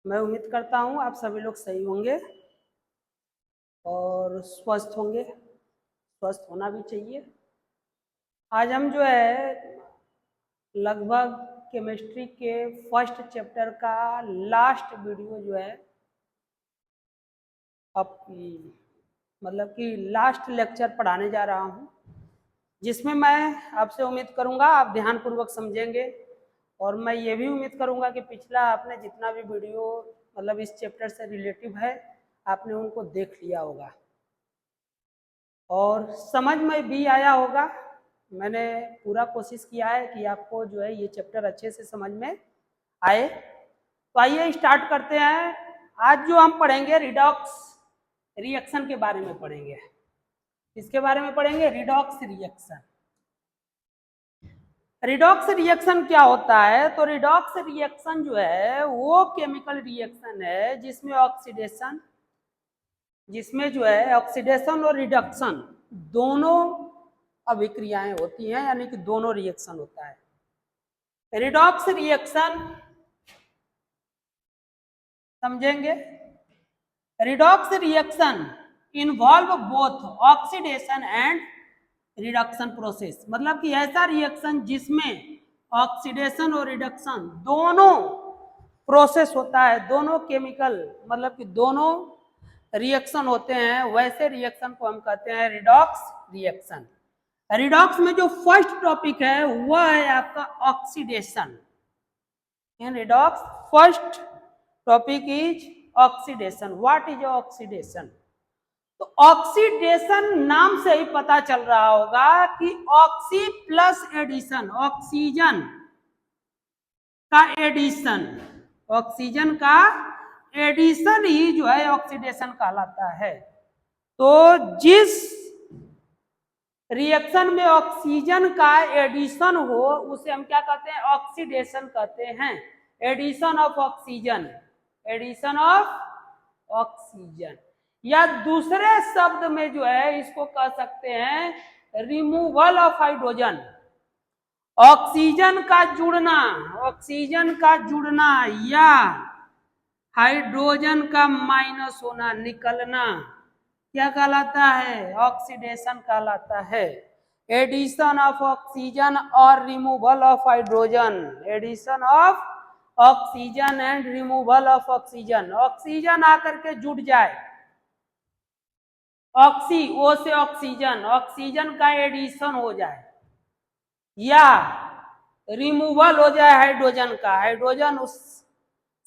मैं उम्मीद करता हूँ आप सभी लोग सही होंगे और स्वस्थ होंगे। स्वस्थ होना भी चाहिए। आज हम जो है लगभग केमिस्ट्री के फर्स्ट चैप्टर का लास्ट वीडियो जो है अब मतलब कि लास्ट लेक्चर पढ़ाने जा रहा हूँ, जिसमें मैं आपसे उम्मीद करूँगा आप ध्यानपूर्वक समझेंगे और मैं ये भी उम्मीद करूँगा कि पिछला आपने जितना भी वीडियो मतलब इस चैप्टर से रिलेटिव है आपने उनको देख लिया होगा और समझ में भी आया होगा। मैंने पूरा कोशिश किया है कि आपको जो है ये चैप्टर अच्छे से समझ में आए। तो आइए स्टार्ट करते हैं। आज जो हम पढ़ेंगे रिडॉक्स रिएक्शन के बारे में पढ़ेंगे। इसके बारे में पढ़ेंगे रिडॉक्स रिएक्शन। रिडॉक्स रिएक्शन क्या होता है? तो रिडॉक्स रिएक्शन जो है वो केमिकल रिएक्शन है जिसमें जो है ऑक्सीडेशन और रिडक्शन दोनों अभिक्रियाएं होती हैं, यानी कि दोनों रिएक्शन होता है। रिडॉक्स रिएक्शन समझेंगे। Redox reaction involve both oxidation and reduction process, मतलब कि ऐसा रिएक्शन जिसमें ऑक्सीडेशन और रिडक्शन दोनों प्रोसेस होता है, दोनों केमिकल मतलब कि दोनों रिएक्शन होते हैं, वैसे रिएक्शन को हम कहते हैं रिडॉक्स रिएक्शन। रिडॉक्स में जो फर्स्ट टॉपिक है वह है आपका oxidation. In redox first topic is oxidation. What is oxidation? तो ऑक्सीडेशन नाम से ही पता चल रहा होगा कि ऑक्सी प्लस एडिशन, ऑक्सीजन का एडिशन, ऑक्सीजन का एडिशन ही जो है ऑक्सीडेशन कहलाता है। तो जिस रिएक्शन में ऑक्सीजन का एडिशन हो उसे हम क्या कहते हैं? ऑक्सीडेशन कहते हैं। Addition of oxygen, addition of oxygen, या दूसरे शब्द में जो है इसको कह सकते हैं रिमूवल ऑफ हाइड्रोजन। ऑक्सीजन का जुड़ना, ऑक्सीजन का जुड़ना या हाइड्रोजन का माइनस होना, निकलना, क्या कहलाता है? ऑक्सीडेशन कहलाता है। एडिशन ऑफ ऑक्सीजन और removal of hydrogen, addition of oxygen and removal of oxygen. Oxygen आकर के जुड़ जाए, ऑक्सी ओ से ऑक्सीजन, ऑक्सीजन का एडिशन हो जाए या रिमूवल हो जाए हाइड्रोजन का, हाइड्रोजन उस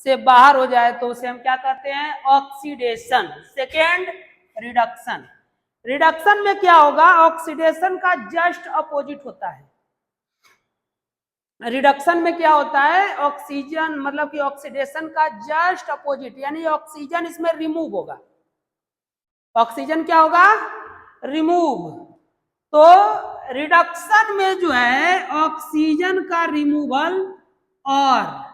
से बाहर हो जाए तो उसे हम क्या कहते हैं? ऑक्सीडेशन। Second reduction. रिडक्शन में क्या होगा? ऑक्सीडेशन का जस्ट अपोजिट होता है। रिडक्शन में क्या होता है? ऑक्सीजन मतलब कि ऑक्सीडेशन का जस्ट अपोजिट, यानी ऑक्सीजन इसमें रिमूव होगा। ऑक्सीजन क्या होगा? रिमूव। तो रिडक्शन में जो है ऑक्सीजन का रिमूवल और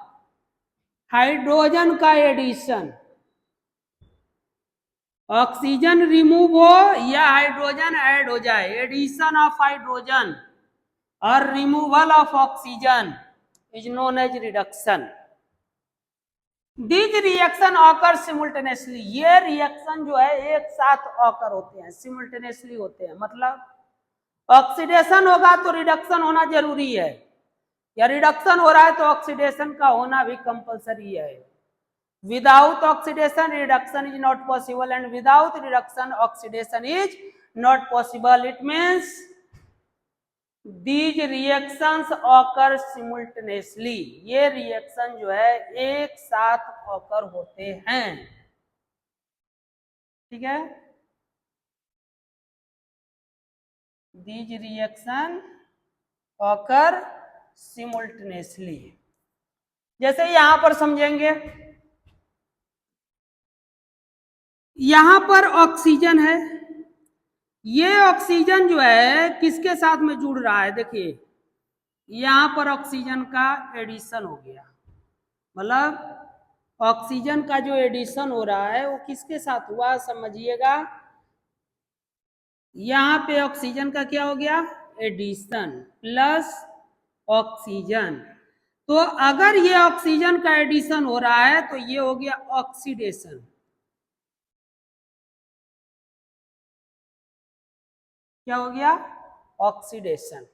हाइड्रोजन का एडिशन, ऑक्सीजन रिमूव हो या हाइड्रोजन ऐड हो जाए, एडिशन ऑफ हाइड्रोजन और removal of oxygen is known as reduction. These reaction occur simultaneously, ये रिएक्शन जो है एक साथ ऑकर होते हैं, सिमुल्टेनियसली होते हैं। मतलब ऑक्सीडेशन होगा तो रिडक्शन होना जरूरी है, या रिडक्शन हो रहा है तो ऑक्सीडेशन का होना भी कंपलसरी है। Without oxidation, reduction is not possible, and without reduction, oxidation is not possible. It means these reactions occur simultaneously. ये रिएक्शन जो है एक साथ occur होते हैं, ठीक है? These reaction occur simultaneously. जैसे यहां पर समझेंगे, यहां पर ऑक्सीजन है, ये ऑक्सीजन जो है किसके साथ में जुड़ रहा है? देखिए यहां पर ऑक्सीजन का एडिशन हो गया, मतलब ऑक्सीजन का जो एडिशन हो रहा है वो किसके साथ हुआ समझिएगा। यहां पे ऑक्सीजन का क्या हो गया? Addition plus oxygen. तो अगर ये ऑक्सीजन का एडिशन हो रहा है तो ये हो गया ऑक्सीडेशन। क्या हो गया? ऑक्सीडेशन।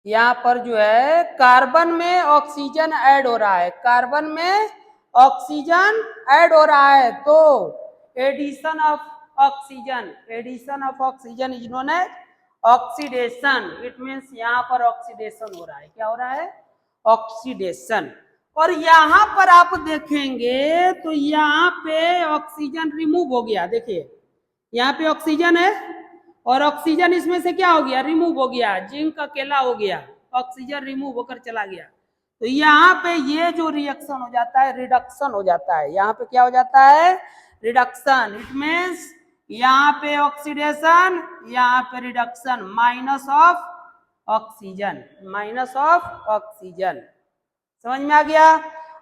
यहाँ पर जो है कार्बन में ऑक्सीजन ऐड हो रहा है, कार्बन में ऑक्सीजन ऐड हो रहा है, तो addition of oxygen, addition of oxygen is known as oxidation. It means यहाँ पर ऑक्सीडेशन हो रहा है। क्या हो रहा है? ऑक्सीडेशन। और यहाँ पर आप देखेंगे तो यहाँ पे ऑक्सीजन रिमूव हो गया। देखिए यहाँ पे ऑक्सीजन है और ऑक्सीजन इसमें से क्या हो गया? रिमूव हो गया। जिंक अकेला हो गया, ऑक्सीजन रिमूव होकर चला गया। तो यहाँ पे ये जो रिएक्शन हो जाता है रिडक्शन हो जाता है। यहाँ पे क्या हो जाता है? रिडक्शन। इट मीन्स यहाँ पे ऑक्सीडेशन, यहाँ पे reduction, minus of oxygen, minus of oxygen. समझ में आ गया?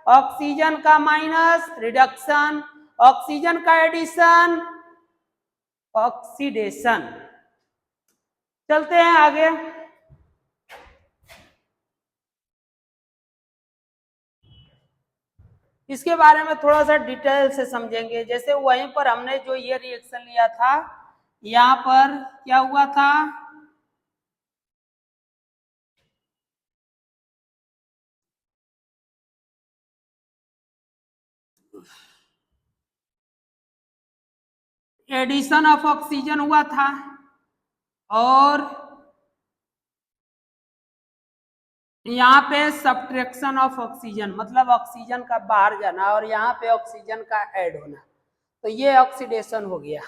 ऑक्सीजन का माइनस रिडक्शन, ऑक्सीजन का एडिशन ऑक्सीडेशन। चलते हैं आगे। इसके बारे में थोड़ा सा डिटेल से समझेंगे। जैसे वहीं पर हमने जो ये रिएक्शन लिया था, यहाँ पर क्या हुआ था? एडिशन ऑफ ऑक्सीजन हुआ था और यहाँ पे सब्ट्रैक्शन ऑफ ऑक्सीजन, मतलब ऑक्सीजन का बाहर जाना और यहाँ पे ऑक्सीजन का ऐड होना, तो ये ऑक्सीडेशन हो गया।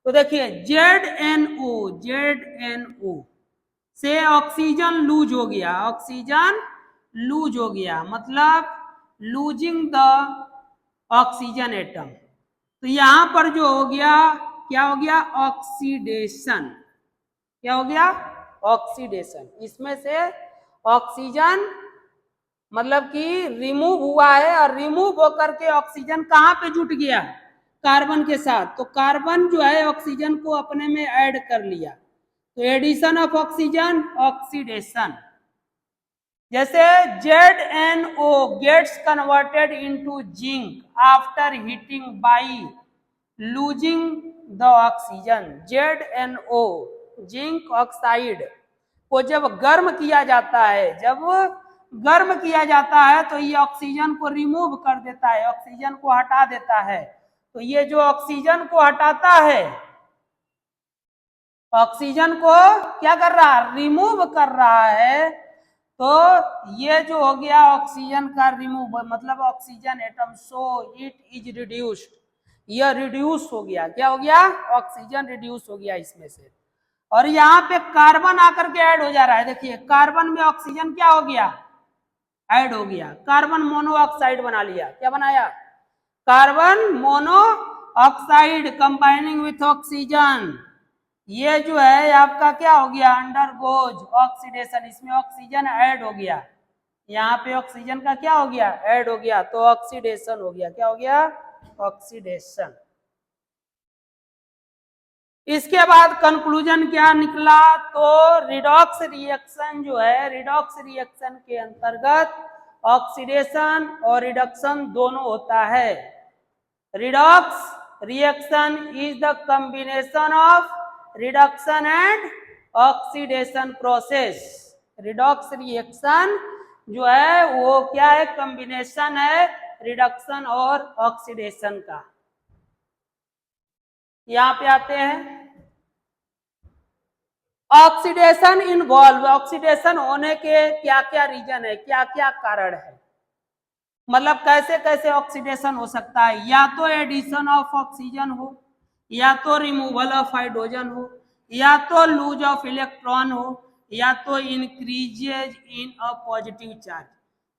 तो देखिए ZnO, ZnO से ऑक्सीजन लूज हो गया, ऑक्सीजन लूज हो गया, मतलब लूजिंग द ऑक्सीजन एटम। तो यहां पर जो हो गया, क्या हो गया? ऑक्सीडेशन। क्या हो गया? ऑक्सीडेशन। इसमें से ऑक्सीजन मतलब कि रिमूव हुआ है और रिमूव होकर के ऑक्सीजन कहां पे जुट गया? कार्बन के साथ। तो कार्बन जो है ऑक्सीजन को अपने में ऐड कर लिया, तो एडिशन ऑफ ऑक्सीजन ऑक्सीडेशन। जैसे ZnO gets converted into zinc after heating by losing the oxygen. ZnO zinc oxide को जब गर्म किया जाता है, जब गर्म किया जाता है तो ये ऑक्सीजन को रिमूव कर देता है, ऑक्सीजन को हटा देता है। तो ये जो ऑक्सीजन को हटाता है, ऑक्सीजन को क्या कर रहा है? रिमूव कर रहा है। तो ये जो हो गया ऑक्सीजन का रिमूव, मतलब oxygen atom, so it is reduced, यह रिड्यूस हो गया। क्या हो गया? ऑक्सीजन रिड्यूस हो गया इसमें से। और यहाँ पे कार्बन आकर के ऐड हो जा रहा है। देखिए कार्बन में ऑक्सीजन क्या हो गया? ऐड हो गया, कार्बन मोनोऑक्साइड बना लिया। क्या बनाया? Carbon monoxide combining with oxygen. ये जो है आपका क्या हो गया? Undergoes oxidation. इसमें ऑक्सीजन ऐड हो गया, यहाँ पे ऑक्सीजन का क्या हो गया? ऐड हो गया, तो ऑक्सीडेशन हो गया। क्या हो गया? ऑक्सीडेशन। इसके बाद कंक्लूजन क्या निकला? तो रिडॉक्स रिएक्शन जो है, रिडॉक्स रिएक्शन के अंतर्गत ऑक्सीडेशन और रिडक्शन दोनों होता है। Redox reaction is the combination of reduction and oxidation process. Redox reaction जो है वो क्या है? कॉम्बिनेशन है रिडक्शन और ऑक्सीडेशन का। यहां पे आते हैं, ऑक्सीडेशन इन्वॉल्व, ऑक्सीडेशन होने के क्या क्या रीजन है, क्या क्या कारण है, मतलब कैसे कैसे ऑक्सीडेशन हो सकता है? या तो एडिशन ऑफ ऑक्सीजन हो, या तो रिमूवल ऑफ हाइड्रोजन हो, या तो लूज ऑफ इलेक्ट्रॉन हो, या तो increases in a positive charge.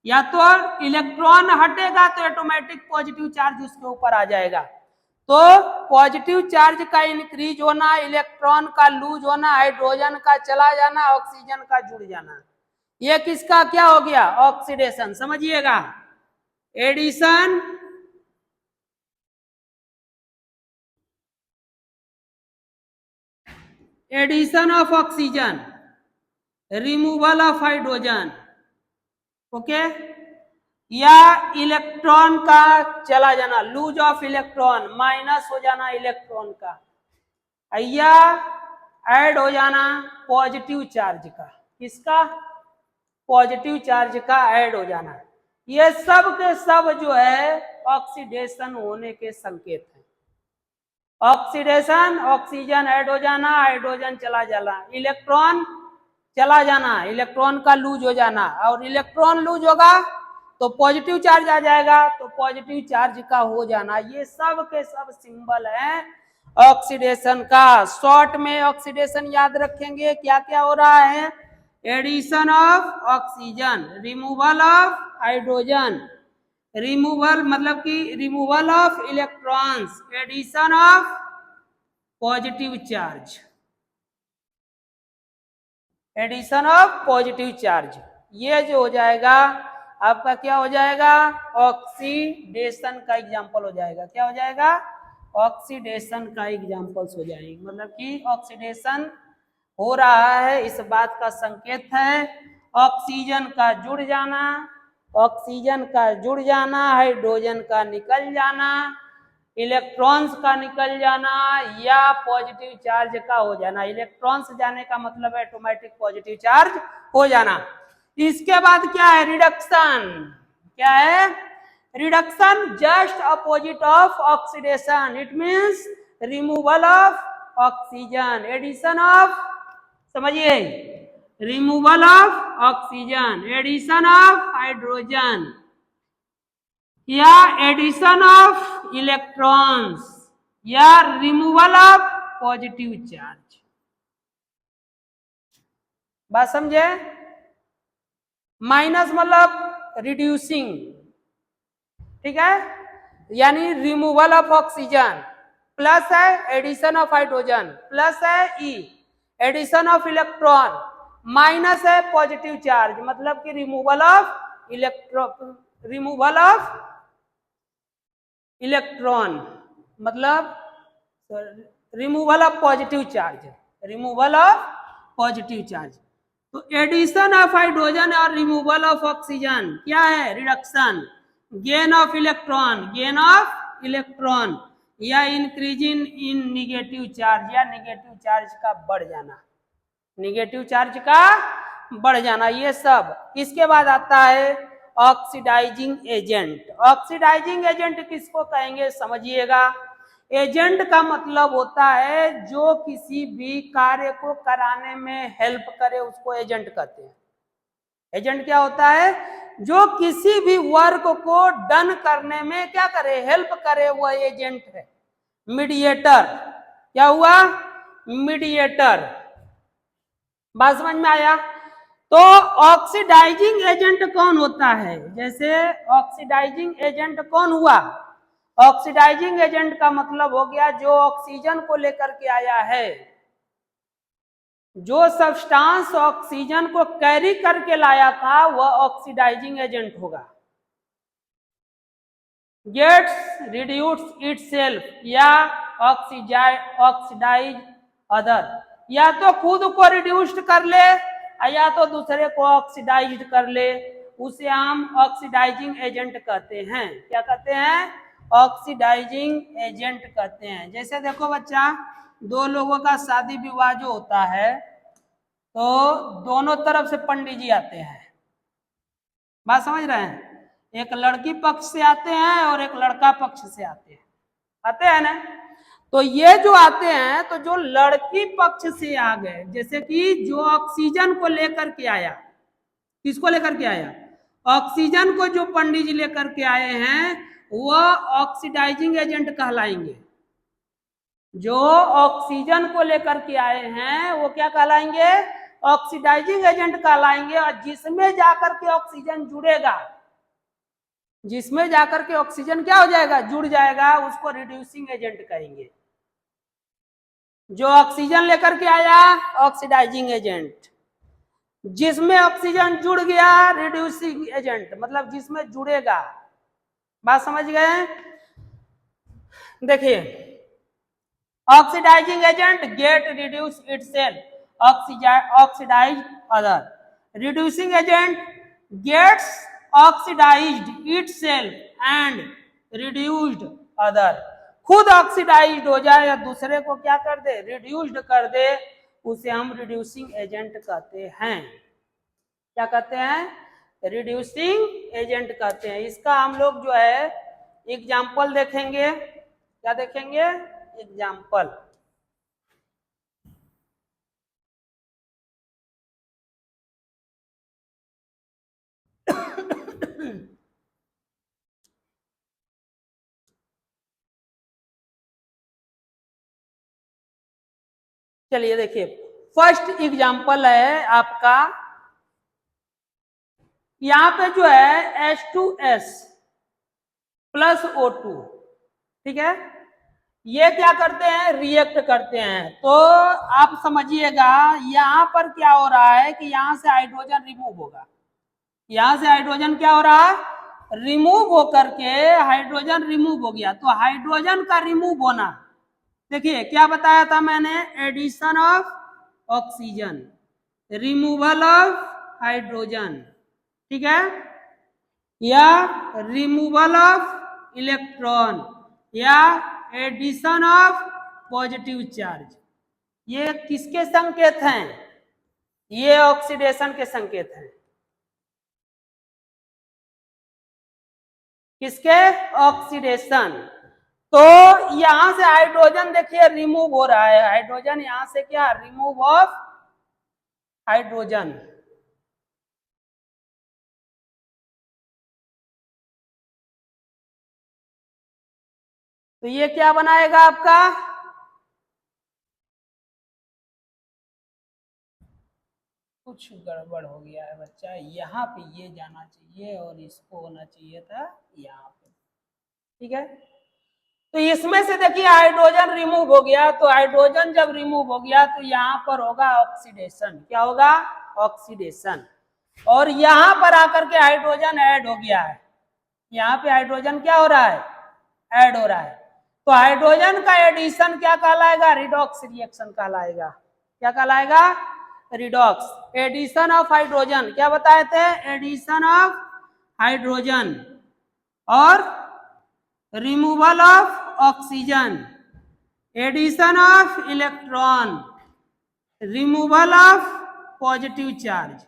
या तो इलेक्ट्रॉन हटेगा तो ऑटोमेटिक पॉजिटिव चार्ज उसके ऊपर आ जाएगा। तो पॉजिटिव चार्ज का इंक्रीज होना, इलेक्ट्रॉन का लूज होना, हाइड्रोजन का चला जाना, ऑक्सीजन का जुड़ जाना, ये किसका क्या हो गया? ऑक्सीडेशन। समझिएगा, addition, addition of oxygen, removal of hydrogen, okay, या इलेक्ट्रॉन का चला जाना, लूज ऑफ इलेक्ट्रॉन, माइनस हो जाना इलेक्ट्रॉन का, या ऐड हो जाना पॉजिटिव चार्ज का, किसका, पॉजिटिव चार्ज का ऐड हो जाना, ये सब के सब जो है ऑक्सीडेशन होने के संकेत हैं। ऑक्सीडेशन, ऑक्सीजन ऐड हो जाना, हाइड्रोजन चला जाना, इलेक्ट्रॉन चला जाना, इलेक्ट्रॉन का लूज हो जाना, और इलेक्ट्रॉन लूज होगा तो पॉजिटिव चार्ज आ जाएगा, तो पॉजिटिव चार्ज का हो जाना, ये सब के सब सिंबल हैं ऑक्सीडेशन का। शॉर्ट में ऑक्सीडेशन याद रखेंगे, क्या क्या हो रहा है, addition of oxygen, removal of hydrogen, removal मतलब कि removal of electrons, addition of positive charge, addition of positive charge, ये जो हो जाएगा आपका क्या हो जाएगा, ऑक्सीडेशन का एग्जाम्पल हो जाएगा, क्या हो जाएगा, ऑक्सीडेशन का एग्जाम्पल्स हो जाएंगे, मतलब कि ऑक्सीडेशन हो रहा है इस बात का संकेत है, ऑक्सीजन का जुड़ जाना, ऑक्सीजन का जुड़ जाना, हाइड्रोजन का निकल जाना, इलेक्ट्रॉन्स का निकल जाना, या पॉजिटिव चार्ज का हो जाना, इलेक्ट्रॉन्स जाने का मतलब है ऑटोमेटिक पॉजिटिव चार्ज हो जाना। इसके बाद क्या है, रिडक्शन, क्या है, reduction just opposite of oxidation, it means removal of oxygen, addition of, समझिए, removal of oxygen, addition of hydrogen, या एडिशन ऑफ इलेक्ट्रॉन्स, या रिमूवल ऑफ पॉजिटिव चार्ज। बात समझे, माइनस मतलब रिड्यूसिंग, ठीक है, यानी रिमूवल ऑफ ऑक्सीजन, प्लस है एडिशन ऑफ हाइड्रोजन, प्लस है e addition of electron, minus है पॉजिटिव चार्ज, मतलब कि removal of removal of electron, मतलब removal of positive charge, removal of positive charge. तो एडिशन ऑफ हाइड्रोजन और removal of oxygen क्या है, reduction, gain of electron, gain of electron, या increasing in negative charge, या negative charge का बढ़ जाना, निगेटिव चार्ज का बढ़ जाना, ये सब। इसके बाद आता है ऑक्सीडाइजिंग एजेंट। ऑक्सीडाइजिंग एजेंट किसको कहेंगे समझिएगा, एजेंट का मतलब होता है जो किसी भी कार्य को कराने में हेल्प करे, उसको एजेंट कहते हैं। एजेंट क्या होता है, जो किसी भी वर्क को डन करने में क्या करे, हेल्प करे, वह एजेंट है। मीडिएटर, क्या हुआ, मीडिएटर, बात समझ में आया। तो ऑक्सीडाइजिंग एजेंट कौन होता है, जैसे ऑक्सीडाइजिंग एजेंट कौन हुआ, ऑक्सीडाइजिंग एजेंट का मतलब हो गया जो ऑक्सीजन को लेकर के आया है, जो सब्सटेंस ऑक्सीजन को कैरी करके लाया था वह ऑक्सीडाइजिंग एजेंट होगा। गेट्स रिड्यूस इटसेल्फ, या ऑक्सीडाइज अदर, या तो खुद को रिड्यूस्ड कर ले या तो दूसरे को ऑक्सीडाइज कर ले, उसे हम ऑक्सीडाइजिंग एजेंट कहते हैं। क्या कहते हैं, ऑक्सीडाइजिंग एजेंट कहते हैं। जैसे देखो बच्चा, दो लोगों का शादी विवाह जो होता है तो दोनों तरफ से पंडित जी आते हैं, बात समझ रहे हैं, एक लड़की पक्ष से आते हैं और एक लड़का पक्ष से आते हैं ना। तो ये जो आते हैं, तो जो लड़की पक्ष से आ गए, जैसे कि जो ऑक्सीजन को लेकर के आया, किसको लेकर के आया, ऑक्सीजन को जो पंडित जी लेकर के आए हैं वह ऑक्सीडाइजिंग एजेंट कहलाएंगे। जो ऑक्सीजन को लेकर के आए हैं वो क्या कहलाएंगे, ऑक्सीडाइजिंग एजेंट कहलाएंगे। और जिसमें जाकर के ऑक्सीजन जुड़ेगा, जिसमें जाकर के ऑक्सीजन क्या हो जाएगा, जुड़ जाएगा, उसको रिड्यूसिंग एजेंट कहेंगे। जो ऑक्सीजन लेकर के आया ऑक्सीडाइजिंग एजेंट, जिसमें ऑक्सीजन जुड़ गया रिड्यूसिंग एजेंट, मतलब जिसमें जुड़ेगा। बात समझ गए। देखिए, oxidizing agent get reduce itself, oxidize other. Reducing agent gets oxidized itself and reduced other, खुद ऑक्सीडाइज्ड हो जाए या दूसरे को क्या कर दे, रिड्यूस्ड कर दे, उसे हम रिड्यूसिंग एजेंट कहते हैं। क्या कहते हैं, रिड्यूसिंग एजेंट कहते हैं। इसका हम लोग जो है एग्जाम्पल देखेंगे। क्या देखेंगे, एग्जाम्पल। चलिए देखिए, फर्स्ट एग्जाम्पल है आपका, यहां पे जो है H2S प्लस O2, ठीक है, ये क्या करते हैं, रिएक्ट करते हैं। तो आप समझिएगा यहां पर क्या हो रहा है कि यहां से हाइड्रोजन रिमूव होगा, यहां से हाइड्रोजन क्या हो रहा है, रिमूव होकर के हाइड्रोजन रिमूव हो गया। तो हाइड्रोजन का रिमूव होना, देखिए क्या बताया था मैंने, addition of oxygen, removal of hydrogen, ठीक है, या रिमूवल ऑफ इलेक्ट्रॉन, या एडिशन ऑफ पॉजिटिव चार्ज। ये किसके संकेत हैं, ये ऑक्सीडेशन के संकेत हैं। किसके, ऑक्सीडेशन। तो यहां से हाइड्रोजन देखिए रिमूव हो रहा है, हाइड्रोजन यहां से क्या, रिमूव ऑफ हाइड्रोजन। तो ये क्या बनाएगा आपका, कुछ गड़बड़ हो गया है बच्चा, यहाँ पे ये जाना चाहिए और इसको होना चाहिए था यहाँ पे, ठीक है। तो इसमें से देखिए हाइड्रोजन रिमूव हो गया, तो हाइड्रोजन जब रिमूव हो गया तो यहाँ पर होगा ऑक्सीडेशन। क्या होगा, ऑक्सीडेशन। और यहाँ पर आकर के हाइड्रोजन ऐड हो गया है, यहाँ पे हाइड्रोजन क्या हो रहा है, ऐड हो रहा है। तो हाइड्रोजन का एडिशन क्या कहलाएगा, रिडॉक्स रिएक्शन कहलाएगा। क्या कहलाएगा, रिडॉक्स। एडिशन ऑफ हाइड्रोजन, क्या बताए थे, एडिशन ऑफ हाइड्रोजन और removal of oxygen, addition of electron, removal of positive charge,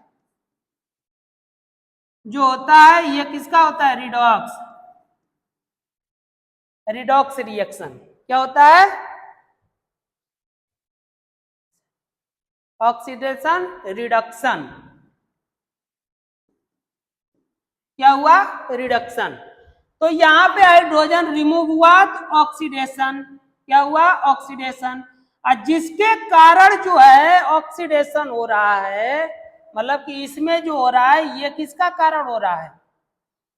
जो होता है ये किसका होता है, रिडॉक्स, रिडॉक्स रिएक्शन। क्या होता है, ऑक्सीडेशन रिडक्शन। क्या हुआ, रिडक्शन। तो यहां पे हाइड्रोजन रिमूव हुआ तो ऑक्सीडेशन, क्या हुआ, ऑक्सीडेशन। और जिसके कारण जो है ऑक्सीडेशन हो रहा है, मतलब कि इसमें जो हो रहा है ये किसका कारण हो रहा है,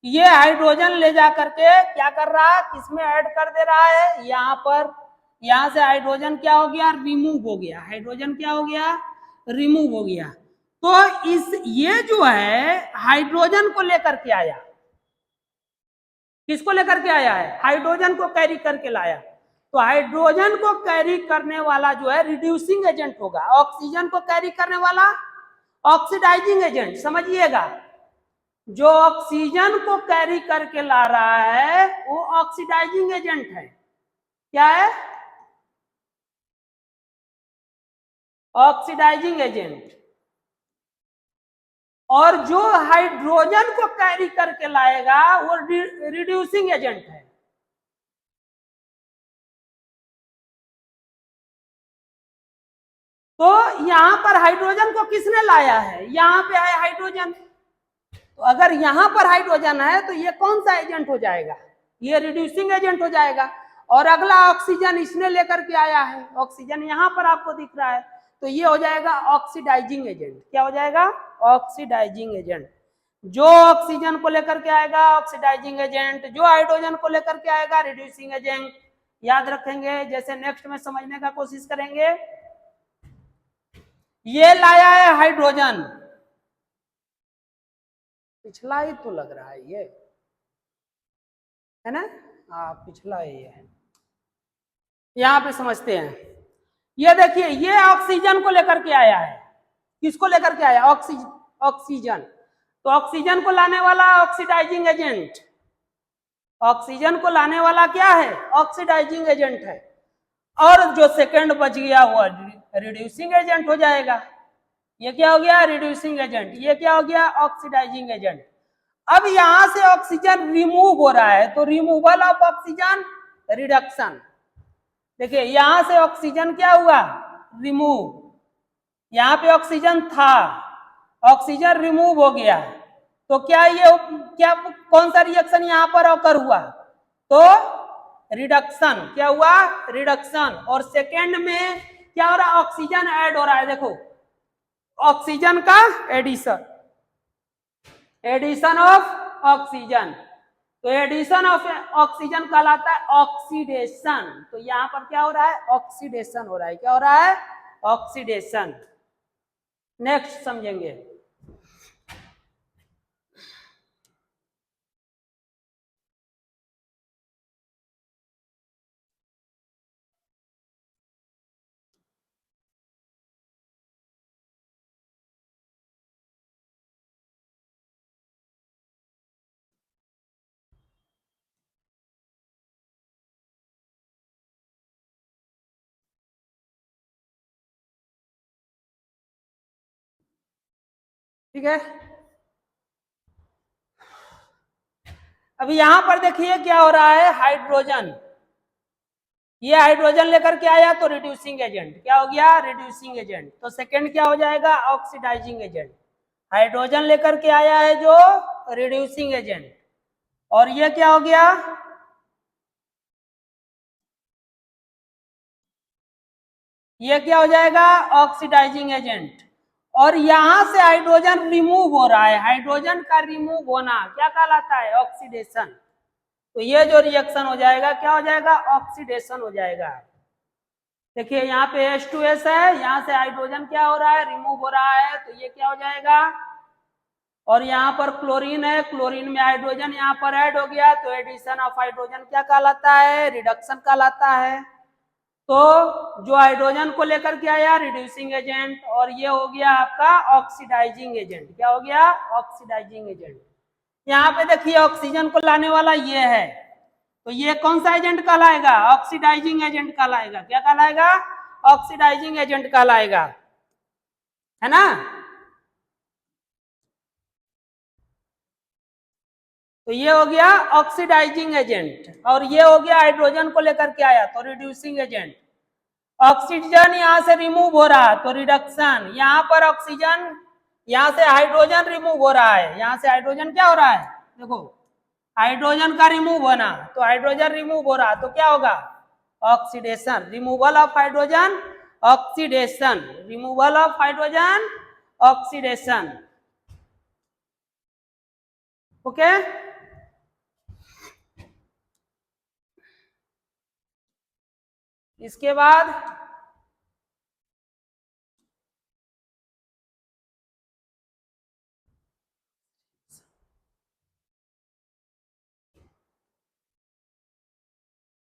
ये हाइड्रोजन ले जा करके क्या कर रहा है, किसमें ऐड कर दे रहा है, यहाँ पर। यहां से हाइड्रोजन क्या हो गया, रिमूव हो गया, हाइड्रोजन क्या हो गया, रिमूव हो गया। तो इस ये जो है हाइड्रोजन को लेकर के आया, किसको लेकर के आया है, हाइड्रोजन को कैरी करके लाया। तो हाइड्रोजन को कैरी करने वाला जो है रिड्यूसिंग एजेंट होगा, ऑक्सीजन को कैरी करने वाला ऑक्सीडाइजिंग एजेंट। समझिएगा, जो ऑक्सीजन को कैरी करके ला रहा है वो ऑक्सीडाइजिंग एजेंट है। क्या है, ऑक्सीडाइजिंग एजेंट। और जो हाइड्रोजन को कैरी करके लाएगा वो रिड्यूसिंग एजेंट है। तो यहां पर हाइड्रोजन को किसने लाया है, यहां पे है हाइड्रोजन। तो अगर यहां पर हाइड्रोजन है तो ये कौन सा एजेंट हो जाएगा, ये रिड्यूसिंग एजेंट हो जाएगा। और अगला ऑक्सीजन इसने लेकर के आया है, ऑक्सीजन यहां पर आपको दिख रहा है, तो ये हो जाएगा ऑक्सीडाइजिंग एजेंट। क्या हो जाएगा, ऑक्सीडाइजिंग एजेंट। जो ऑक्सीजन को लेकर के आएगा ऑक्सीडाइजिंग एजेंट, जो हाइड्रोजन को लेकर के आएगा रिड्यूसिंग एजेंट। याद रखेंगे, जैसे नेक्स्ट में समझने का कोशिश करेंगे। ये लाया है हाइड्रोजन, पिछला ही तो लग रहा है ये, है ना, हाँ पिछला ही है। यहां पे समझते हैं, ये देखिए ये ऑक्सीजन को लेकर के आया है, किसको लेकर के आया, ऑक्सीजन। तो ऑक्सीजन को लाने वाला ऑक्सीडाइजिंग एजेंट, ऑक्सीजन को लाने वाला क्या है? ऑक्सीडाइजिंग एजेंट है। और जो सेकंड बच गया वो रिड्यूसिंग एजेंट हो जाएगा। ये क्या हो गया? Reducing agent. ये क्या हो गया? Oxidizing agent. अब यहां से ऑक्सीजन रिमूव हो रहा है, तो रिमूवल ऑफ ऑक्सीजन, रिडक्शन। देखिए यहां से ऑक्सीजन क्या हुआ? रिमूव। यहां पे ऑक्सीजन था, ऑक्सीजन रिमूव हो गया, तो क्या कौन सा रिएक्शन यहां पर ऑकर हुआ? तो रिडक्शन। क्या हुआ? रिडक्शन। और सेकेंड में क्या हो रहा है? ऑक्सीजन ऐड हो रहा है। देखो ऑक्सीजन का एडिशन, एडिशन ऑफ ऑक्सीजन। तो एडिशन ऑफ ऑक्सीजन कहलाता है ऑक्सीडेशन। तो यहां पर क्या हो रहा है? ऑक्सीडेशन हो रहा है। क्या हो रहा है? ऑक्सीडेशन। नेक्स्ट समझेंगे। ठीक है, अभी यहां पर देखिए क्या हो रहा है? हाइड्रोजन, ये हाइड्रोजन लेकर के आया तो रिड्यूसिंग एजेंट। क्या हो गया? Reducing agent. तो सेकंड क्या हो जाएगा? Oxidizing agent. हाइड्रोजन लेकर के आया है जो रिड्यूसिंग एजेंट। और ये क्या हो गया? ये क्या हो जाएगा? Oxidizing agent. और यहां से हाइड्रोजन रिमूव हो रहा है, हाइड्रोजन का रिमूव होना क्या कहलाता है? ऑक्सीडेशन। तो ये जो रिएक्शन हो जाएगा क्या हो जाएगा? ऑक्सीडेशन हो जाएगा। देखिए यहाँ पे H2S है, यहाँ से हाइड्रोजन क्या हो रहा है? रिमूव हो रहा है, तो ये क्या हो जाएगा? और यहाँ पर क्लोरीन है, क्लोरीन में हाइड्रोजन यहाँ पर ऐड हो गया, तो एडिशन ऑफ हाइड्रोजन क्या कहलाता है? रिडक्शन कहलाता है। तो जो हाइड्रोजन को लेकर के आया रिड्यूसिंग एजेंट, और ये हो गया आपका ऑक्सीडाइजिंग एजेंट। क्या हो गया? Oxidizing agent. यहाँ पे देखिए ऑक्सीजन को लाने वाला ये है, तो ये कौन सा एजेंट कहलाएगा? ऑक्सीडाइजिंग एजेंट कहलाएगा। क्या कहलाएगा? ऑक्सीडाइजिंग एजेंट कहलाएगा, है ना? तो ये हो गया ऑक्सीडाइजिंग एजेंट। और ये हो गया हाइड्रोजन को लेकर के आया तो रिड्यूसिंग एजेंट। ऑक्सीजन यहां से रिमूव हो रहा तो रिडक्शन। यहां पर ऑक्सीजन, यहां से हाइड्रोजन रिमूव हो रहा है, यहां से हाइड्रोजन क्या हो रहा है? देखो हाइड्रोजन का रिमूव होना, तो हाइड्रोजन रिमूव हो रहा तो क्या होगा? Oxidation. Removal of hydrogen, oxidation. Removal of hydrogen, oxidation. Okay, इसके बाद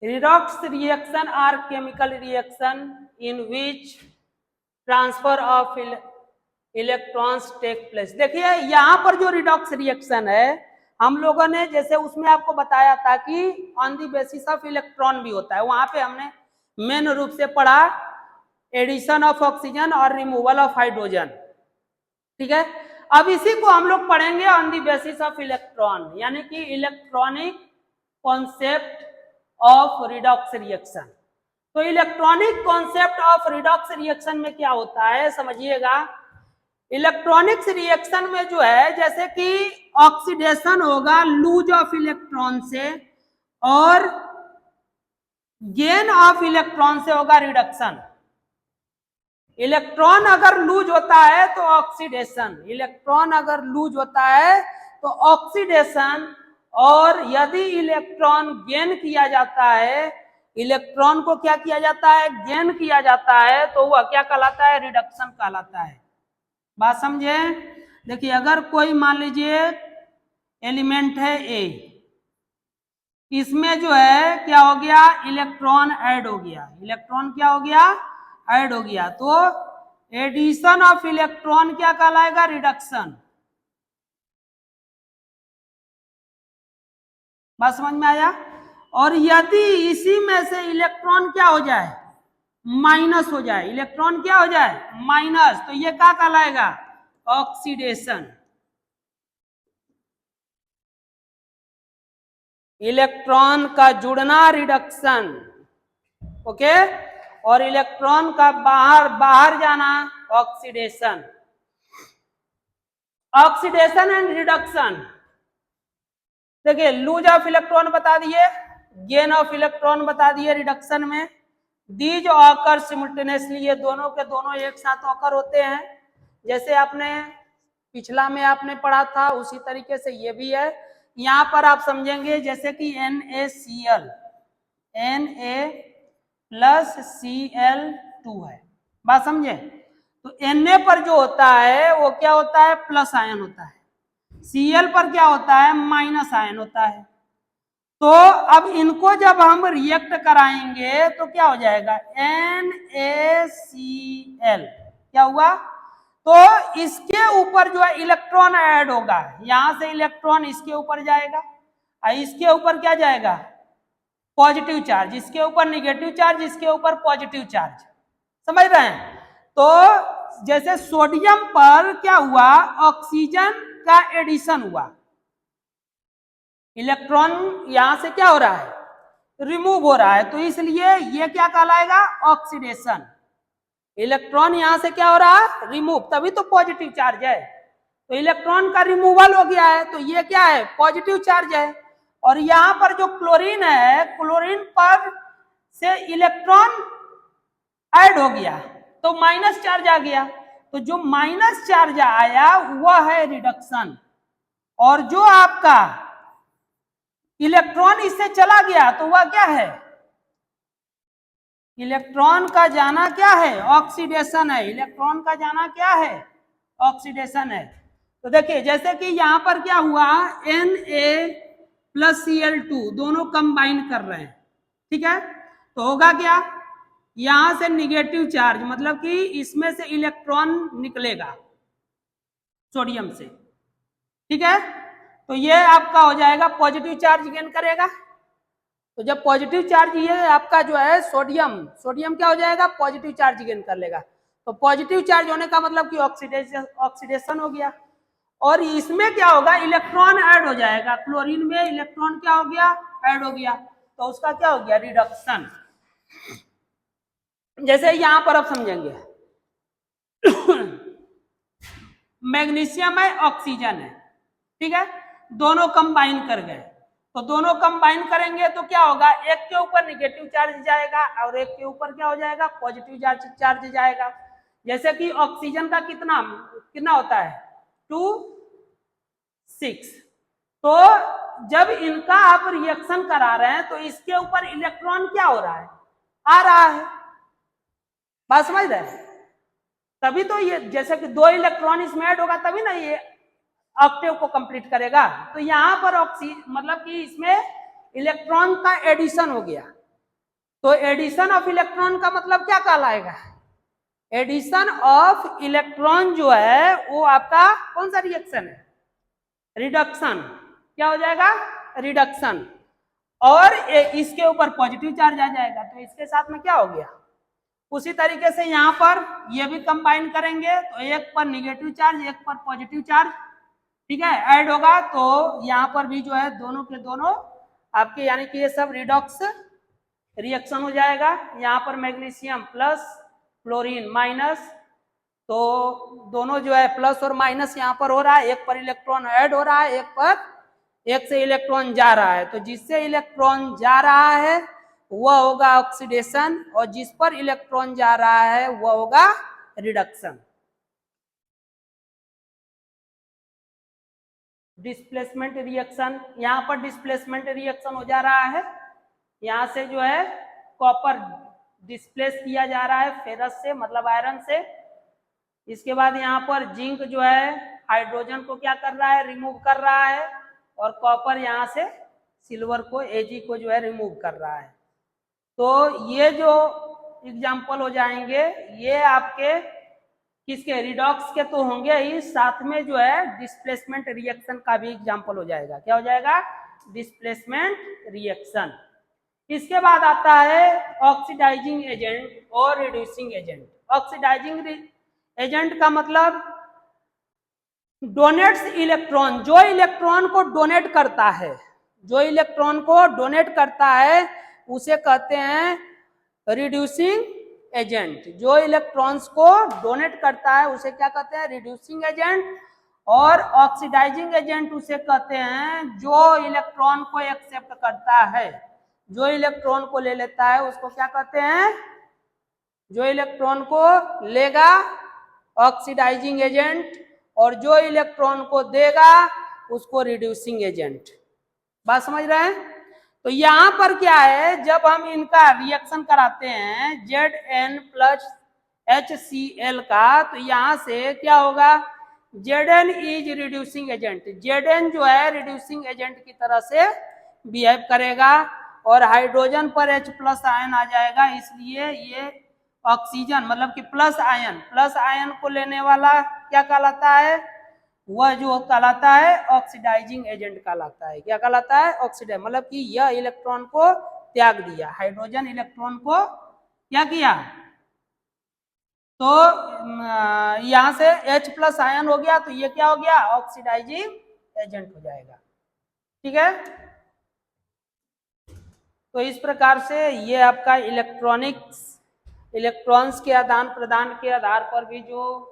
redox reaction are chemical reaction in which transfer of electrons take place। देखिए यहाँ पर जो रिडॉक्स रिएक्शन है हम लोगों ने जैसे उसमें आपको बताया था कि on the basis of electron भी होता है, वहां पे हमने मेन रूप से पढ़ा एडिशन ऑफ ऑक्सीजन और रिमूवल ऑफ हाइड्रोजन। ठीक है, अब इसी को हम लोग पढ़ेंगे on the basis of electron, यानी कि electronic concept of redox reaction. तो electronic concept of redox reaction में क्या होता है समझिएगा। इलेक्ट्रॉनिक्स रिएक्शन में जो है जैसे कि ऑक्सीडेशन होगा लूज ऑफ इलेक्ट्रॉन से, और गेन ऑफ इलेक्ट्रॉन से होगा रिडक्शन। इलेक्ट्रॉन अगर लूज होता है तो ऑक्सीडेशन, इलेक्ट्रॉन अगर लूज होता है तो ऑक्सीडेशन, और यदि इलेक्ट्रॉन गेन किया जाता है, इलेक्ट्रॉन को क्या किया जाता है? गेन किया जाता है, तो वह क्या कहलाता है? रिडक्शन कहलाता है। बात समझे? देखिए अगर कोई मान लीजिए एलिमेंट है ए, इसमें जो है क्या हो गया? इलेक्ट्रॉन ऐड हो गया, इलेक्ट्रॉन क्या हो गया? ऐड हो गया, तो एडिशन ऑफ इलेक्ट्रॉन क्या कहलाएगा? रिडक्शन। बात समझ में आया। और यदि इसी में से इलेक्ट्रॉन क्या हो जाए, माइनस हो जाए, इलेक्ट्रॉन क्या हो जाए, माइनस, तो ये क्या कहलाएगा, ऑक्सीडेशन। इलेक्ट्रॉन का जुड़ना रिडक्शन, ओके, और इलेक्ट्रॉन का बाहर जाना ऑक्सीडेशन। ऑक्सीडेशन एंड रिडक्शन, देखिए लूज ऑफ इलेक्ट्रॉन बता दिए, गेन ऑफ इलेक्ट्रॉन बता दिए रिडक्शन में। दीज ऑकर सिमुल्टेनियसली, ये दोनों के दोनों एक साथ ऑकर होते हैं। जैसे आपने पिछला में आपने पढ़ा था उसी तरीके से ये भी है। यहाँ पर आप समझेंगे जैसे कि NaCl, Na+Cl2 है, बात समझे। तो Na पर जो होता है वो क्या होता है, प्लस आयन होता है, Cl पर क्या होता है, माइनस आयन होता है। तो अब इनको जब हम रिएक्ट कराएंगे तो क्या हो जाएगा, NaCl, क्या हुआ, तो इसके ऊपर जो है इलेक्ट्रॉन ऐड होगा, यहां से इलेक्ट्रॉन इसके ऊपर जाएगा, इसके ऊपर क्या जाएगा, पॉजिटिव चार्ज, इसके ऊपर निगेटिव चार्ज, इसके ऊपर पॉजिटिव चार्ज, समझ रहे हैं। तो जैसे सोडियम पर क्या हुआ, ऑक्सीजन का एडिशन हुआ, इलेक्ट्रॉन यहां से क्या हो रहा है, रिमूव हो रहा है, तो इसलिए ये क्या कहलाएगा, ऑक्सीडेशन। इलेक्ट्रॉन यहां से क्या हो रहा है, रिमूव, तभी तो पॉजिटिव चार्ज है। तो इलेक्ट्रॉन का रिमूवल हो गया है, तो ये क्या है, पॉजिटिव चार्ज है। और यहां पर जो क्लोरीन है, क्लोरीन पर से इलेक्ट्रॉन ऐड हो गया तो माइनस चार्ज आ गया, तो जो माइनस चार्ज आया वह है रिडक्शन। और जो आपका इलेक्ट्रॉन इससे चला गया तो वह क्या है, इलेक्ट्रॉन का जाना क्या है, ऑक्सीडेशन है। इलेक्ट्रॉन का जाना क्या है, ऑक्सीडेशन है। तो देखिए जैसे कि यहां पर क्या हुआ, Na+Cl2 दोनों कंबाइन कर रहे हैं, ठीक है, तो होगा क्या, यहां से निगेटिव चार्ज, मतलब कि इसमें से इलेक्ट्रॉन निकलेगा सोडियम से, ठीक है, तो ये आपका हो जाएगा पॉजिटिव चार्ज गेन करेगा। तो जब पॉजिटिव चार्ज, ये आपका जो है सोडियम, सोडियम क्या हो जाएगा, पॉजिटिव चार्ज गेन कर लेगा। तो पॉजिटिव चार्ज होने का मतलब कि ऑक्सीडेशन हो गया। और इसमें क्या होगा, इलेक्ट्रॉन ऐड हो जाएगा, क्लोरीन में इलेक्ट्रॉन क्या हो गया, ऐड हो गया, तो उसका क्या हो गया, रिडक्शन। जैसे यहां पर आप समझेंगे मैग्नीशियम है, ऑक्सीजन है, ठीक है, दोनों कंबाइन कर गए, तो दोनों कंबाइन करेंगे तो क्या होगा, एक के ऊपर निगेटिव चार्ज जाएगा और एक के ऊपर क्या हो जाएगा, पॉजिटिव चार्ज जाएगा। जैसे कि ऑक्सीजन का कितना कितना होता है, 2,6, तो जब इनका आप रिएक्शन करा रहे हैं तो इसके ऊपर इलेक्ट्रॉन क्या हो रहा है, आ रहा है, बात समझ रहे हैं। तभी तो ये जैसे कि 2 इलेक्ट्रॉन इसमें ऐड होगा तभी ना ये ऑक्टेव को कंप्लीट करेगा। तो यहां पर मतलब कि इसमें इलेक्ट्रॉन का एडिशन हो गया, तो एडिशन ऑफ इलेक्ट्रॉन का मतलब क्या कहलाएगा, एडिशन ऑफ इलेक्ट्रॉन जो है वो आपका कौन सा रिएक्शन है, रिडक्शन, क्या हो जाएगा, रिडक्शन। और इसके ऊपर पॉजिटिव चार्ज आ जाएगा, तो इसके साथ में क्या हो गया। उसी तरीके से यहाँ पर ये भी कंबाइन करेंगे, तो एक पर निगेटिव चार्ज एक पर पॉजिटिव चार्ज, ठीक है, ऐड होगा, तो यहाँ पर भी जो है दोनों के दोनों आपके यानी कि ये सब रिडॉक्स रिएक्शन हो जाएगा। यहाँ पर मैग्नीशियम प्लस, क्लोरीन माइनस, तो दोनों जो है प्लस और माइनस यहाँ पर हो रहा है, एक पर इलेक्ट्रॉन ऐड हो रहा है, एक से इलेक्ट्रॉन जा रहा है, तो जिससे इलेक्ट्रॉन जा रहा है वह होगा ऑक्सीडेशन और जिस पर इलेक्ट्रॉन जा रहा है वह होगा रिडक्शन। डिस्प्लेसमेंट रिएक्शन, यहाँ पर डिस्प्लेसमेंट रिएक्शन हो जा रहा है, यहाँ से जो है कॉपर डिस्प्लेस किया जा रहा है फेरस से, मतलब आयरन से। इसके बाद यहाँ पर जिंक जो है हाइड्रोजन को क्या कर रहा है, रिमूव कर रहा है, और कॉपर यहाँ से सिल्वर को, Ag को जो है रिमूव कर रहा है। तो ये जो एग्जाम्पल हो जाएंगे ये आपके किसके, रिडॉक्स के तो होंगे ही, साथ में जो है डिस्प्लेसमेंट रिएक्शन का भी एग्जाम्पल हो जाएगा। क्या हो जाएगा, डिस्प्लेसमेंट रिएक्शन। इसके बाद आता है ऑक्सीडाइजिंग एजेंट और रिड्यूसिंग एजेंट। ऑक्सीडाइजिंग एजेंट का मतलब डोनेट्स इलेक्ट्रॉन, जो इलेक्ट्रॉन को डोनेट करता है, जो इलेक्ट्रॉन को डोनेट करता है उसे कहते हैं रिड्यूसिंग एजेंट। जो इलेक्ट्रॉन्स को डोनेट करता है उसे क्या कहते हैं? Reducing agent. और ऑक्सीडाइजिंग एजेंट उसे कहते हैं जो इलेक्ट्रॉन को एक्सेप्ट करता है, जो इलेक्ट्रॉन को ले लेता है उसको क्या कहते हैं? जो इलेक्ट्रॉन को लेगा ऑक्सीडाइजिंग एजेंट, और जो इलेक्ट्रॉन को देगा उसको रिड्यूसिंग एजेंट। बात समझ रहे हैं? तो यहां पर क्या है, जब हम इनका रिएक्शन कराते हैं Zn प्लस HCl का, तो यहां से क्या होगा? Zn is reducing agent. Zn जो है रिड्यूसिंग एजेंट की तरह से बिहेव करेगा और हाइड्रोजन पर H प्लस आयन आ जाएगा, इसलिए ये ऑक्सीजन मतलब कि प्लस आयन को लेने वाला क्या कहलाता है? वह जो कहलाता है ऑक्सीडाइजिंग एजेंट कहलाता है। क्या कहलाता है? ऑक्सीडाइज, मतलब कि यह इलेक्ट्रॉन को त्याग दिया, हाइड्रोजन इलेक्ट्रॉन को क्या किया? तो यहां से H प्लस आयन हो गया, तो ये क्या हो गया? ऑक्सीडाइजिंग एजेंट हो जाएगा। ठीक है, तो इस प्रकार से ये आपका इलेक्ट्रॉन्स के आदान प्रदान के आधार पर भी जो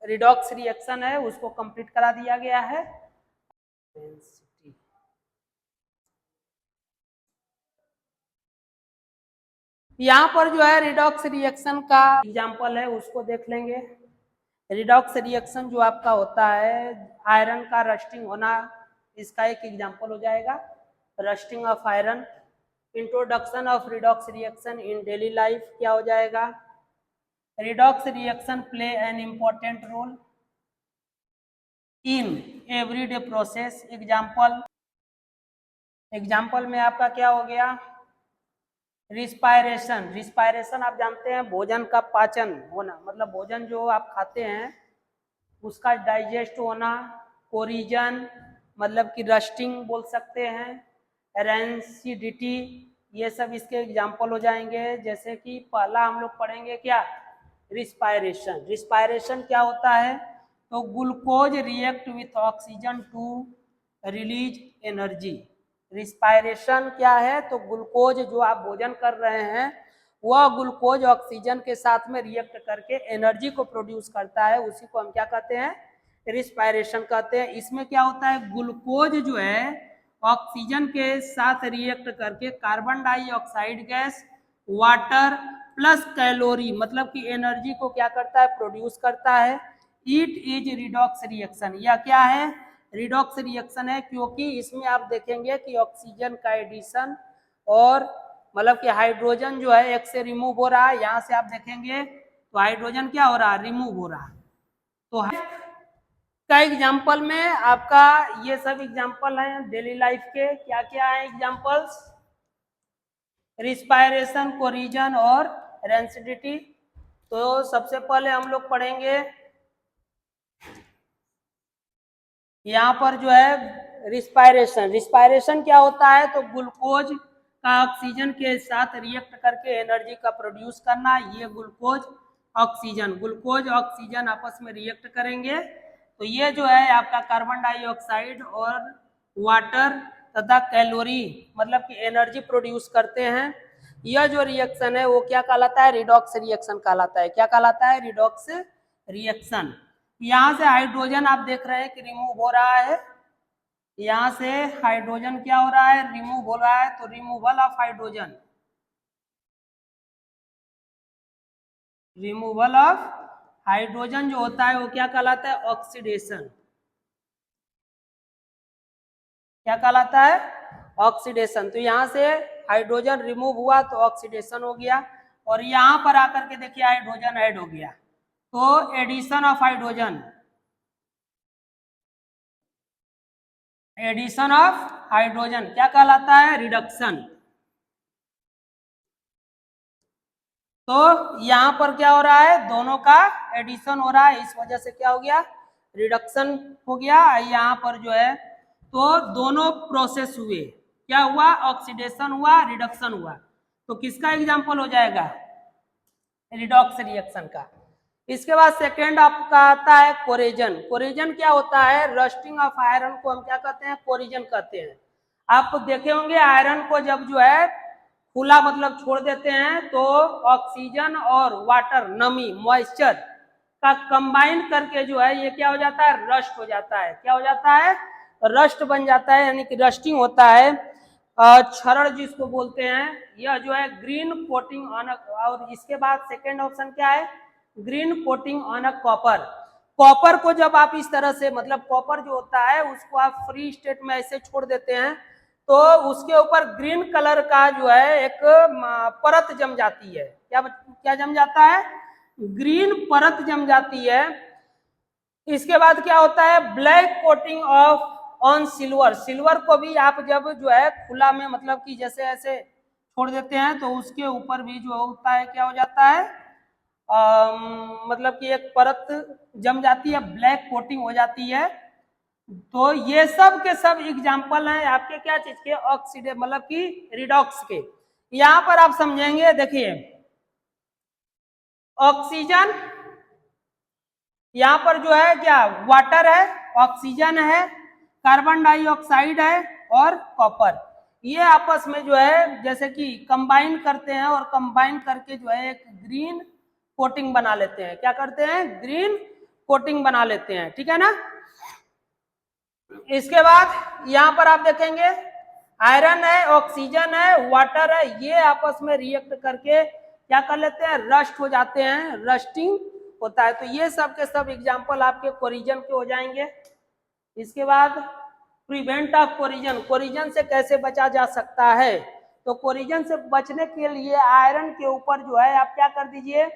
रिडॉक्स रिएक्शन है उसको कंप्लीट करा दिया गया है। यहाँ पर जो है रिडॉक्स रिएक्शन का एग्जाम्पल है उसको देख लेंगे। रिडॉक्स रिएक्शन जो आपका होता है आयरन का रस्टिंग होना, इसका एक एग्जाम्पल हो जाएगा, rusting of iron. Introduction of redox reaction in daily life क्या हो जाएगा? Redox reaction play an important role in everyday process. Example में आपका क्या हो गया? रिस्पायरेशन आप जानते हैं भोजन का पाचन होना, मतलब भोजन जो आप खाते हैं उसका डाइजेस्ट होना। कोरिजन मतलब कि रस्टिंग बोल सकते हैं। रेंसिडिटी, ये सब इसके एग्जाम्पल हो जाएंगे। जैसे कि पहला हम लोग पढ़ेंगे क्या? रिस्पायरेशन क्या होता है? तो glucose react with oxygen to release energy. Respiration क्या है? तो ग्लूकोज जो आप भोजन कर रहे हैं वह ग्लूकोज ऑक्सीजन के साथ में रिएक्ट करके एनर्जी को प्रोड्यूस करता है, उसी को हम क्या कहते हैं? रिस्पायरेशन कहते हैं। इसमें क्या होता है? ग्लूकोज जो है ऑक्सीजन के साथ रिएक्ट करके carbon dioxide gas, water plus calorie मतलब कि एनर्जी को क्या करता है? प्रोड्यूस करता है। It is redox reaction. यह क्या है? रिडॉक्स रिएक्शन है, क्योंकि इसमें आप देखेंगे कि ऑक्सीजन का एडिशन और मतलब कि हाइड्रोजन जो है एक से रिमूव हो रहा है, यहाँ से आप देखेंगे तो हाइड्रोजन क्या हो रहा है? रिमूव हो रहा है। तो का एग्जाम्पल में आपका ये सब एग्जाम्पल हैं डेली लाइफ के। क्या क्या है एग्जाम्पल्स? रिस्पायरेशन, कोरिजन और रेंसिडिटी। तो सबसे पहले हम लोग पढ़ेंगे यहाँ पर जो है रिस्पायरेशन क्या होता है? तो ग्लूकोज का ऑक्सीजन के साथ रिएक्ट करके एनर्जी का प्रोड्यूस करना। ये ग्लूकोज ऑक्सीजन आपस में रिएक्ट करेंगे, तो ये जो है आपका कार्बन डाइऑक्साइड और वाटर तथा कैलोरी मतलब कि एनर्जी प्रोड्यूस करते हैं। यह जो रिएक्शन है वो क्या कहलाता है? रिडॉक्स रिएक्शन कहलाता है। क्या कहलाता है? Redox reaction. यहाँ से हाइड्रोजन आप देख रहे हैं कि रिमूव हो रहा है, यहाँ से हाइड्रोजन क्या हो रहा है? रिमूव हो रहा है। तो removal of hydrogen, removal of hydrogen जो होता है वो क्या कहलाता है? ऑक्सीडेशन। क्या कहलाता है? ऑक्सीडेशन। तो यहाँ से हाइड्रोजन रिमूव हुआ तो ऑक्सीडेशन हो गया, और यहाँ पर आकर के देखिए हाइड्रोजन ऐड हो गया, तो addition of hydrogen, addition of hydrogen क्या कहलाता है? रिडक्शन। तो यहाँ पर क्या हो रहा है? दोनों का एडिशन हो रहा है, इस वजह से क्या हो गया? रिडक्शन हो गया। यहाँ पर जो है तो दोनों प्रोसेस हुए, क्या हुआ, ऑक्सीडेशन हुआ, रिडक्शन हुआ। तो किसका एग्जाम्पल हो जाएगा, रिडॉक्स रिएक्शन का। इसके बाद सेकेंड आपका आता है कोरेजन। कोरेजन क्या होता है, रस्टिंग ऑफ आयरन को हम क्या कहते हैं, कोरिजन कहते हैं। आप देखे होंगे आयरन को जब जो है खुला मतलब छोड़ देते हैं तो ऑक्सीजन और वाटर, नमी, मॉइस्चर का कंबाइन करके जो है ये क्या हो जाता है, रस्ट हो जाता है। क्या हो जाता है, रस्ट बन जाता है, यानी कि रस्टिंग होता है, क्षरण जिसको बोलते हैं। यह जो है ग्रीन कोटिंग ऑन, और इसके बाद सेकेंड ऑप्शन क्या है, green coating on a copper. Copper को जब आप इस तरह से मतलब कॉपर जो होता है उसको आप फ्री स्टेट में ऐसे छोड़ देते हैं तो उसके ऊपर ग्रीन कलर का जो है एक परत जम जाती है। क्या क्या जम जाता है, ग्रीन परत जम जाती है। इसके बाद क्या होता है, black coating of on silver. Silver को भी आप जब जो है खुला में मतलब कि जैसे ऐसे छोड़ देते हैं तो उसके ऊपर भी जो होता है क्या हो जाता है, मतलब कि एक परत जम जाती है, ब्लैक कोटिंग हो जाती है। तो ये सब के सब एग्जाम्पल हैं आपके क्या चीज के, ऑक्सीडे मतलब कि रिडॉक्स के। यहां पर आप समझेंगे, देखिए ऑक्सीजन यहां पर जो है क्या, वाटर है, ऑक्सीजन है, कार्बन डाइऑक्साइड है और कॉपर। ये आपस में जो है जैसे कि कंबाइन करते हैं और कंबाइन करके जो है एक ग्रीन कोटिंग बना लेते हैं। क्या करते हैं, ग्रीन कोटिंग बना लेते हैं, ठीक है ना। इसके बाद यहां पर आप देखेंगे आयरन है, ऑक्सीजन है, वाटर है, ये आपस में रिएक्ट करके क्या कर लेते हैं, रस्ट हो जाते हैं, रस्टिंग होता है। तो ये सब के सब एग्जाम्पल आपके कोरिजन के हो जाएंगे। इसके बाद प्रिवेंट ऑफ कोरिजन, कोरिजन से कैसे बचा जा सकता है, तो कोरिजन से बचने के लिए आयरन के ऊपर जो है आप क्या कर दीजिए,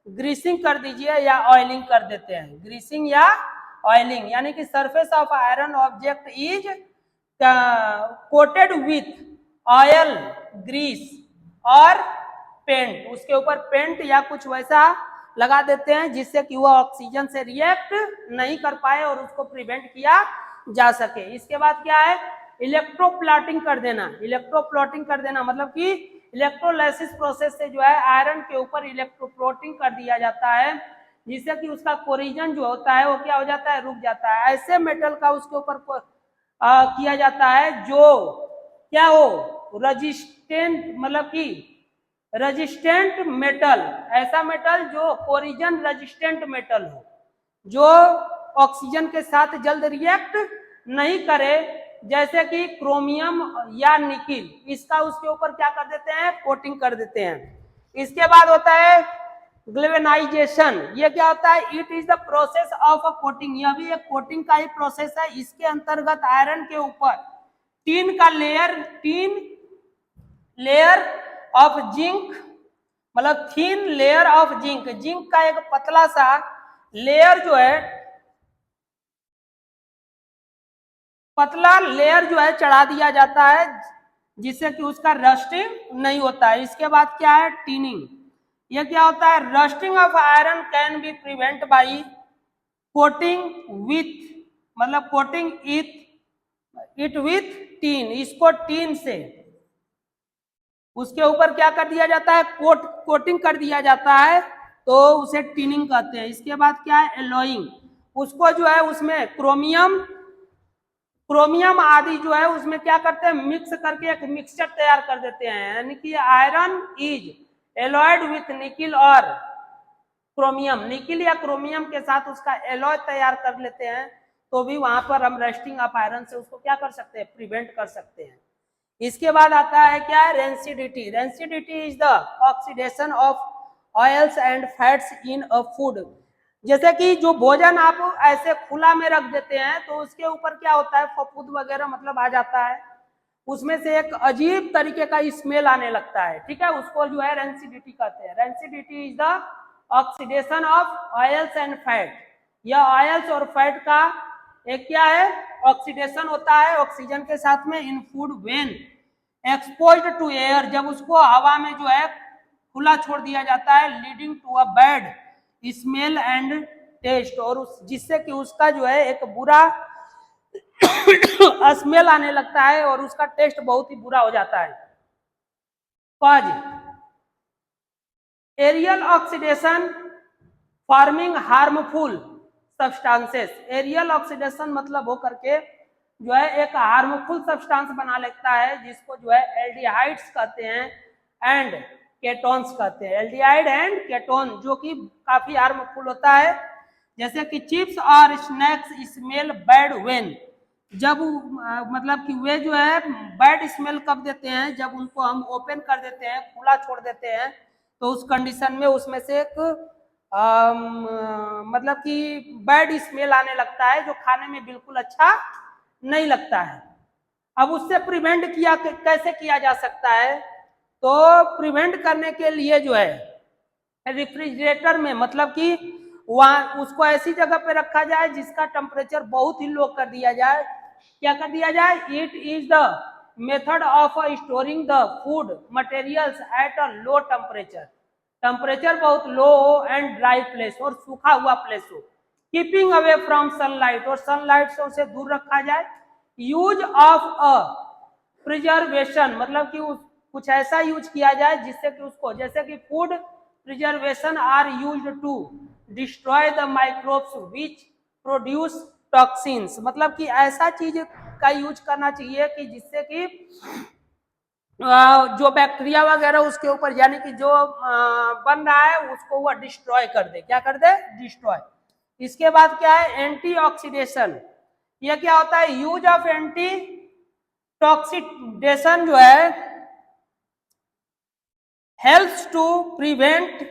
ग्रीसिंग कर दीजिए या ऑयलिंग कर देते हैं, ग्रीसिंग या ऑयलिंग, यानी कि surface of iron object is coated with oil, grease और पेंट। उसके ऊपर पेंट या कुछ वैसा लगा देते हैं जिससे कि वह ऑक्सीजन से रिएक्ट नहीं कर पाए और उसको प्रिवेंट किया जा सके। इसके बाद क्या है, इलेक्ट्रोप्लॉटिंग कर देना। इलेक्ट्रोप्लॉटिंग कर देना मतलब कि इलेक्ट्रोलाइसिस प्रोसेस से जो है आयरन के ऊपर इलेक्ट्रोप्लॉटिंग कर दिया जाता है जिससे कि उसका कोरिजन जो होता है वो क्या हो जाता है, रुक जाता है। ऐसे मेटल का उसके ऊपर किया जाता है जो क्या हो, रेजिस्टेंट मतलब कि रेजिस्टेंट मेटल, ऐसा मेटल जो कोरिजन रेजिस्टेंट मेटल हो, जो ऑक्सीजन के साथ जल्द रिएक्ट नहीं करे, जैसे कि क्रोमियम या निकिल, इसका उसके ऊपर क्या कर देते हैं, कोटिंग कर देते हैं। इसके बाद होता है ग्लेवेनाइजेशन। ये क्या होता है, it is the process of a coating, यह भी एक कोटिंग का ही प्रोसेस है। इसके अंतर्गत आयरन के ऊपर टीन का layer, thin layer of zinc मतलब thin layer of zinc, zinc का एक पतला सा लेयर जो है, पतला लेयर जो है चढ़ा दिया जाता है जिससे कि उसका रस्टिंग नहीं होता है। इसके बाद क्या है, टीनिंग। ये क्या होता है, rusting of iron can be prevent by coating with मतलब कोटिंग इट विथ टीन, इसको टीन से उसके ऊपर क्या कर दिया जाता है, कोटिंग कर दिया जाता है, तो उसे टीनिंग कहते हैं। इसके बाद क्या है, एलॉइंग, उसको जो है उसमें क्रोमियम आदि जो है उसमें क्या करते हैं, मिक्स करके एक मिक्सचर तैयार कर देते हैं, यानी कि iron is alloyed with nickel और क्रोमियम, निकिल या क्रोमियम के साथ उसका एलॉय तैयार कर लेते हैं, तो भी वहां पर हम रेस्टिंग ऑफ आयरन से उसको क्या कर सकते हैं, प्रिवेंट कर सकते हैं। इसके बाद आता है क्या है, rancidity. Rancidity is the oxidation of oils and fats in a food. जैसे कि जो भोजन आप ऐसे खुला में रख देते हैं तो उसके ऊपर क्या होता है, फफूंद वगैरह मतलब आ जाता है, उसमें से एक अजीब तरीके का स्मेल आने लगता है, ठीक है, उसको जो है रेंसिडिटी कहते हैं। Rancidity is the oxidation of oils and fat. यह ऑयल्स और फैट का एक क्या है, ऑक्सीडेशन होता है ऑक्सीजन के साथ में in food when exposed to air, जब उसको हवा में जो है खुला छोड़ दिया जाता है, leading to a bad smell and taste, और उस जिससे कि उसका जो है एक बुरा स्मेल आने लगता है और उसका टेस्ट बहुत ही बुरा हो जाता है। Cause aerial oxidation forming harmful substances. Aerial oxidation मतलब हो करके जो है एक हार्मफुल सब्सटेंस बना लेता है, जिसको जो है एल्डिहाइड्स कहते हैं एंड केटोन्स कहते हैं। एल्डिहाइड एंड केटोन जो कि काफी हार्मफुल होता है। जैसे कि चिप्स और स्नैक्स स्मेल बैड व्हेन, जब मतलब कि वे जो है बैड स्मेल कब देते हैं, जब उनको हम ओपन कर देते हैं, खुला छोड़ देते हैं, तो उस कंडीशन में उसमें से एक मतलब कि बैड स्मेल आने लगता है, जो खाने में बिल्कुल अच्छा नहीं लगता है। अब उससे प्रिवेंट किया कैसे किया जा सकता है, तो प्रिवेंट करने के लिए जो है रेफ्रिजरेटर में मतलब कि वहां उसको ऐसी जगह पे रखा जाए जिसका टेम्परेचर बहुत ही लो कर दिया जाए। क्या कर दिया जाए? It is the method of storing the food materials at a low temperature. Temperature बहुत लो हो एंड ड्राई प्लेस, और सूखा हुआ प्लेस हो। कीपिंग अवे फ्रॉम सनलाइट, और सनलाइट से उसे दूर रखा जाए। यूज ऑफ अ प्रिजर्वेशन मतलब कि कुछ ऐसा यूज किया जाए जिससे कि उसको, जैसे कि food preservation are used to destroy the microbes which produce toxins, मतलब कि ऐसा चीज का यूज करना चाहिए कि जिससे कि जो बैक्टीरिया वगैरह उसके ऊपर, यानी कि जो बन रहा है उसको वह डिस्ट्रॉय कर दे। क्या कर दे? डिस्ट्रॉय। इसके बाद क्या है? एंटीऑक्सीडेशन। यह क्या होता है? यूज ऑफ एंटी टॉक्सीडेशन जो है helps to prevent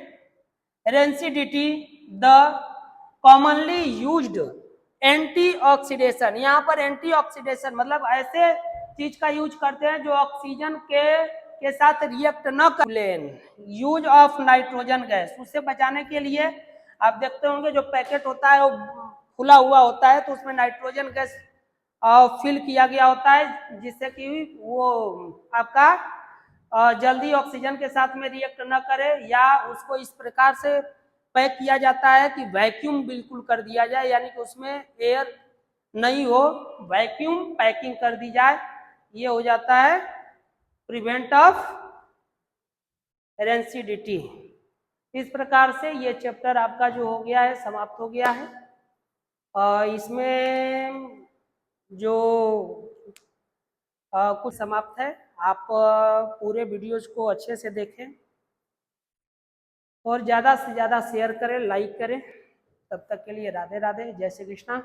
rancidity. The commonly used antioxidation, यहाँ पर एंटीऑक्सीडेशन मतलब ऐसे चीज का यूज करते हैं जो ऑक्सीजन के साथ रिएक्ट न कर। यूज ऑफ नाइट्रोजन गैस, उससे बचाने के लिए आप देखते होंगे जो पैकेट होता है वो खुला हुआ होता है, तो उसमें नाइट्रोजन गैस फिल किया गया होता है, जिससे कि वो आपका जल्दी ऑक्सीजन के साथ में रिएक्ट न करे, या उसको इस प्रकार से पैक किया जाता है कि वैक्यूम बिल्कुल कर दिया जाए, यानी कि उसमें एयर नहीं हो, वैक्यूम पैकिंग कर दी जाए। ये हो जाता है प्रिवेंट ऑफ रेंसिडिटी। इस प्रकार से ये चैप्टर आपका जो हो गया है समाप्त हो गया है। इसमें जो कुछ समाप्त है, आप पूरे वीडियोज को अच्छे से देखें और ज़्यादा से ज़्यादा शेयर करें, लाइक करें। तब तक के लिए राधे राधे, जय श्री कृष्णा।